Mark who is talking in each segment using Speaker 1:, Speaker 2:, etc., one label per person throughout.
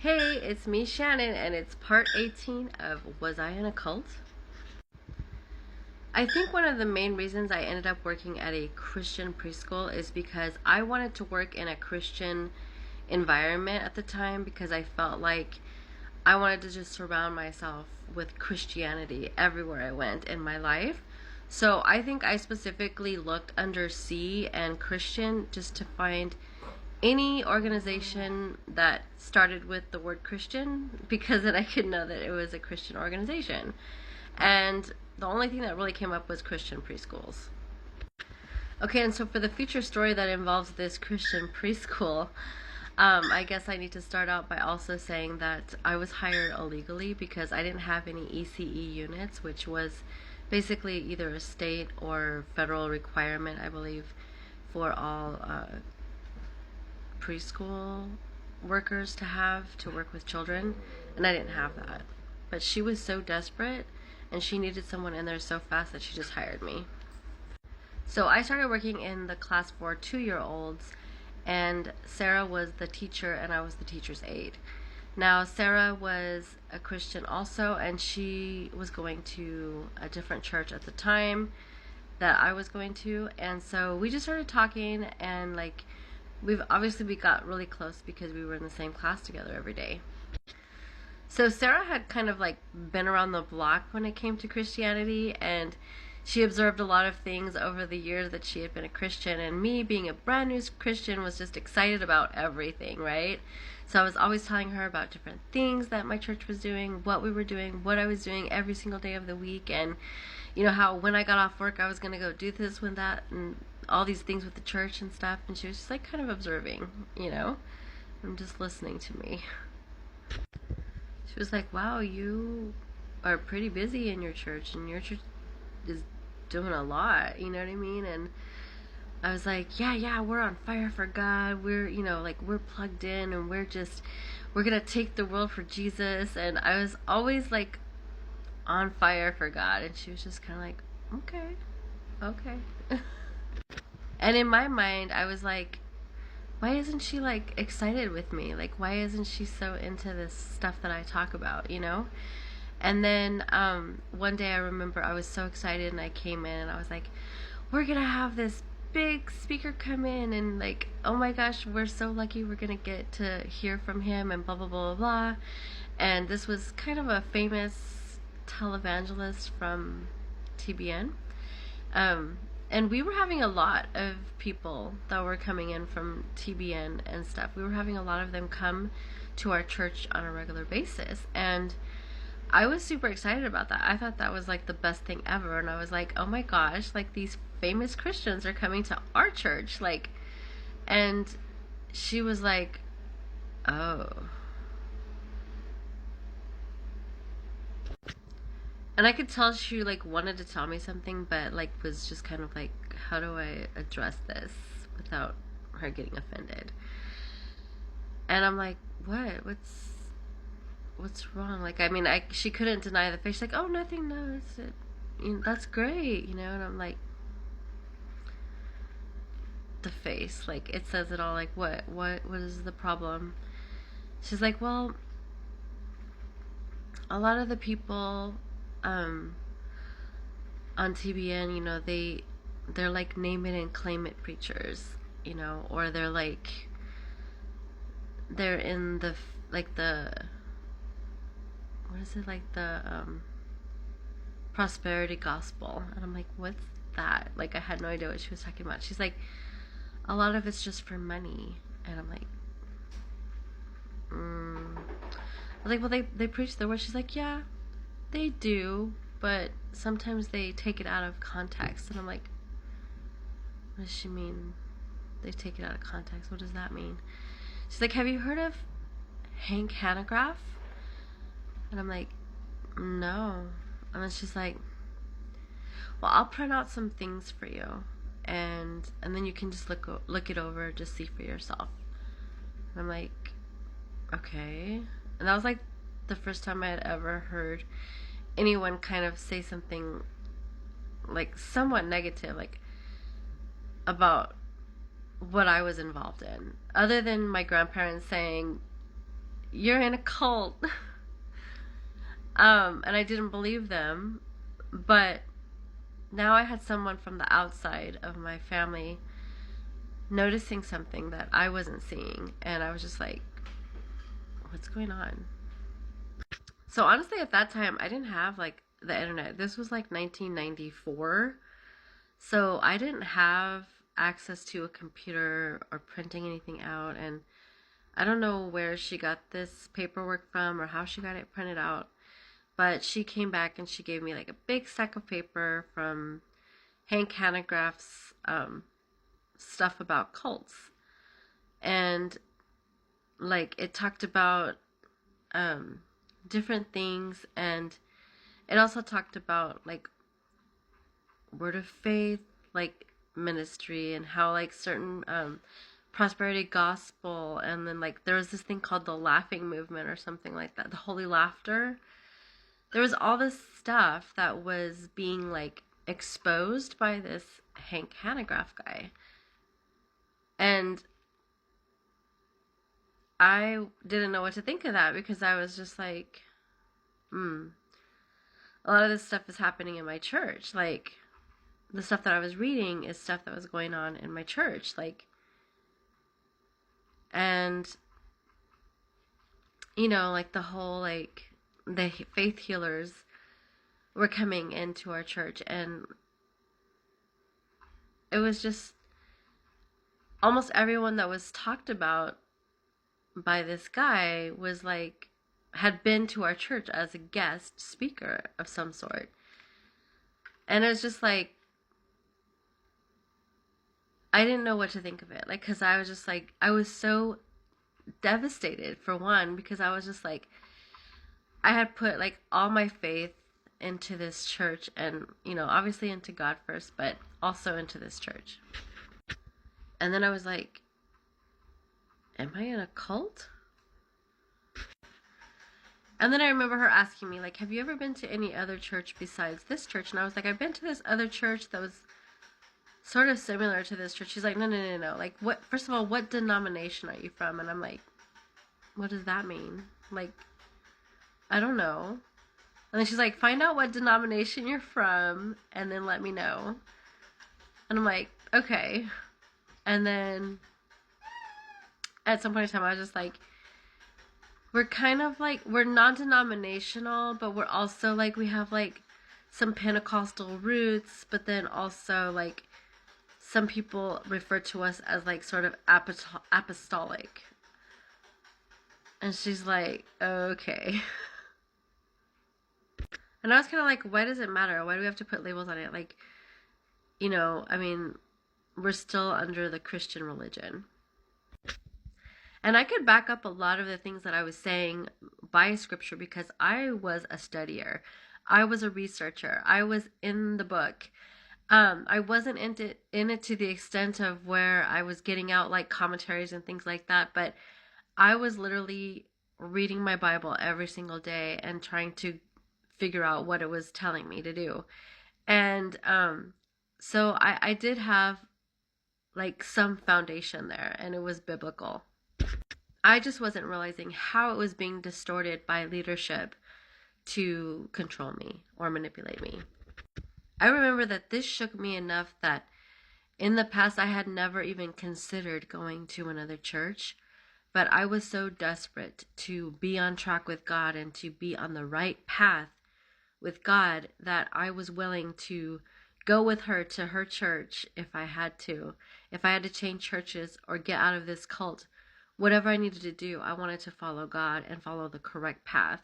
Speaker 1: Hey, it's me, Shannon, and it's part 18 of Was I in a Cult? I think one of the main reasons I ended up working at a Christian preschool is because I wanted to work in a Christian environment at the time because I felt like I wanted to just surround myself with Christianity everywhere I went in my life. So I think I specifically looked under C and Christian just to find any organization that started with the word Christian because then I could know that it was a Christian organization. And the only thing that really came up was Christian preschools. Okay, and so for the future story that involves this Christian preschool, I guess I need to start out by also saying that I was hired illegally because I didn't have any ECE units, which was basically either a state or federal requirement, I believe, for all preschool workers to work with children, and I didn't have that. But she was so desperate and she needed someone in there so fast that she just hired me. So I started working in the class for 2-year-olds, and Sarah was the teacher and I was the teacher's aide. Now, Sarah was a Christian also, and she was going to a different church at the time that I was going to, and so we just started talking, and we got really close because we were in the same class together every day. So Sarah had kind of been around the block when it came to Christianity, and she observed a lot of things over the years that she had been a Christian, and me being a brand new Christian was just excited about everything, right? So I was always telling her about different things that my church was doing, what we were doing, what I was doing every single day of the week, and how when I got off work I was going to go do this and that and all these things with the church and stuff, and she was just kind of observing, and just listening to me. She was like, wow, you are pretty busy in your church, and your church is doing a lot, you know what I mean? And I was like, yeah, we're on fire for God. We're, we're plugged in, and we're going to take the world for Jesus. And I was always on fire for God. And she was just kind of like, okay. And in my mind, I was like, why isn't she excited with me? Why isn't she so into this stuff that I talk about, And then one day I remember I was so excited and I came in and I was like, we're going to have this big speaker come in, and oh my gosh, we're so lucky we're going to get to hear from him and blah, blah, blah, blah, blah. And this was kind of a famous televangelist from TBN. And we were having a lot of people that were coming in from TBN and stuff. We were having a lot of them come to our church on a regular basis. And I was super excited about that. I thought that was the best thing ever. And I was like, oh my gosh, these famous Christians are coming to our church. And she was like, oh. And I could tell she wanted to tell me something, but was just kind of how do I address this without her getting offended? And I'm like, what? What's wrong? She couldn't deny the face. She's like, oh, nothing, no, that's great, And I'm like, the face, it says it all. What is the problem? She's like, well, a lot of the people on TBN, they're name it and claim it preachers, or they're in the what is it, the prosperity gospel. And I'm like, what's that? I had no idea what she was talking about. She's like, a lot of it's just for money. And I'm like, I was like, well, they preach the word. She's like, yeah, they do, but sometimes they take it out of context. And I'm like, what does she mean? They take it out of context. What does that mean? She's like, have you heard of Hank Hanegraaff? And I'm like, no. And then she's like, well, I'll print out some things for you, and then you can just look it over, just see for yourself. And I'm like, okay. And that was the first time I had ever heard anyone kind of say something somewhat negative about what I was involved in, other than my grandparents saying, you're in a cult. And I didn't believe them, but now I had someone from the outside of my family noticing something that I wasn't seeing, and I was just like, what's going on? So honestly, at that time, I didn't have like the internet. This was like 1994. So I didn't have access to a computer or printing anything out, and I don't know where she got this paperwork from or how she got it printed out, but she came back and she gave me like a big stack of paper from Hank Hanegraaff's stuff about cults. And like it talked about different things, and it also talked about like word of faith, like ministry, and how like certain prosperity gospel, and then like there was this thing called the laughing movement or something like that, the holy laughter. There was all this stuff that was being like exposed by this Hank Hanegraaff guy, and I didn't know what to think of that because I was just like, a lot of this stuff is happening in my church. Like, the stuff that I was reading is stuff that was going on in my church. Like, and, you know, like the whole, like, the faith healers were coming into our church, and it was just almost everyone that was talked about by this guy was like, had been to our church as a guest speaker of some sort. And it was just like, I didn't know what to think of it. Like, because I was just like, I was so devastated, for one, because I was just like, I had put like all my faith into this church, and, you know, obviously into God first, but also into this church. And then I was like, am I in a cult? And then I remember her asking me, like, have you ever been to any other church besides this church? And I was like, I've been to this other church that was sort of similar to this church. She's like, no. Like, what? First of all, what denomination are you from? And I'm like, what does that mean? Like, I don't know. And then she's like, find out what denomination you're from and then let me know. And I'm like, okay. And then at some point in time, I was just like, we're kind of like, we're non-denominational, but we're also like, we have like some Pentecostal roots, but then also like some people refer to us as like sort of apostolic. And she's like, okay. And I was kind of like, why does it matter? Why do we have to put labels on it? Like, you know, I mean, we're still under the Christian religion. And I could back up a lot of the things that I was saying by scripture because I was a studier. I was a researcher. I was in the book. I wasn't in it to the extent of where I was getting out like commentaries and things like that, but I was literally reading my Bible every single day and trying to figure out what it was telling me to do. And so I did have like some foundation there, and it was biblical. I just wasn't realizing how it was being distorted by leadership to control me or manipulate me. I remember that this shook me enough that in the past I had never even considered going to another church, but I was so desperate to be on track with God and to be on the right path with God that I was willing to go with her to her church if I had to. If I had to change churches or get out of this cult, whatever I needed to do, I wanted to follow God and follow the correct path.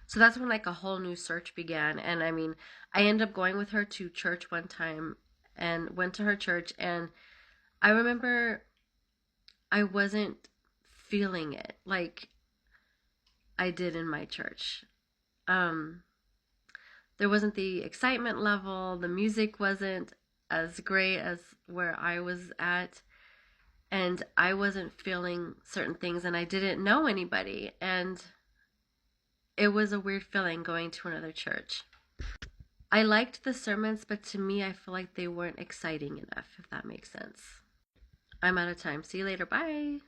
Speaker 1: So that's when like a whole new search began. And I mean, I ended up going with her to church one time and went to her church, and I remember I wasn't feeling it like I did in my church. There wasn't the excitement level, the music wasn't as great as where I was at, and I wasn't feeling certain things, and I didn't know anybody, and it was a weird feeling going to another church. I liked the sermons, but to me, I feel like they weren't exciting enough, if that makes sense. I'm out of time. See you later. Bye.